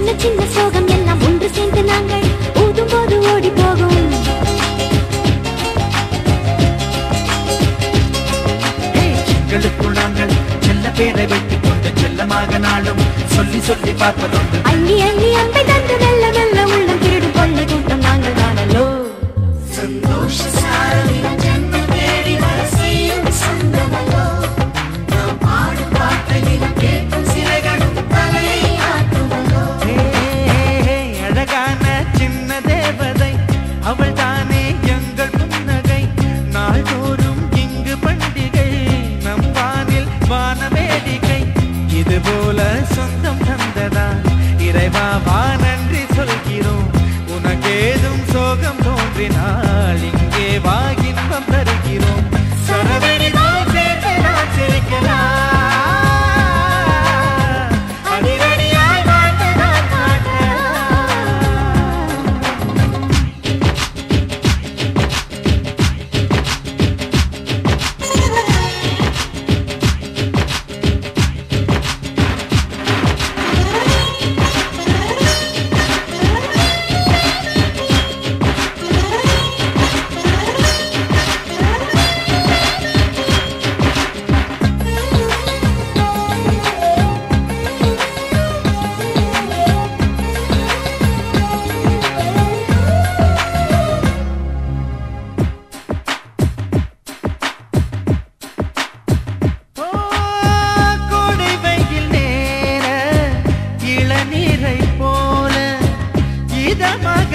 சின்ன சின்ன சோகம் எல்லாம் ஒன்று சேர்ந்து நாங்கள் ஊதும் போது ஓடி போகும். எங்களுக்குள் நாங்கள் செல்ல பேரை வைத்துக் கொண்டு செல்லமாக நாளும் சொல்லி சொல்லி பார்ப்பதொன்று. அள்ளி அள்ளி அன்பை தந்து மெல்ல மெல்ல உள்ளம் திருடு கொள்ள கூட்டம் நாங்கள் தானல்லோ. சந்தோஷ சாரலின் ஜன்மம் தேடி வர செய்யும் சொந்தமல்லோ. நாம் பாடும் பாட்டையில் கேட்கும் சிலைகளும் தலையை ஆட்டுமல்லோ. அழகான சின்ன தேவதை அவள் தானே எங்கள் புன்னகை. நாள்தோறும் இங்கு பண்டிகை நம் வானில் வான வேடிக்கை. இது போல சொந்தம் தந்ததா இறைவா வா நன்றி சொல்கிறோம். உனக்கேதும் சோகம் தோன்றினால் இங்கே வா இன்பம் தருகிறோம். சரவணி தான் சேர்த்து நான் சிரிக்கலாம். அடிரடியாய் வாழ்ந்து நான் காட்டலாம். நீரை போல இதமாக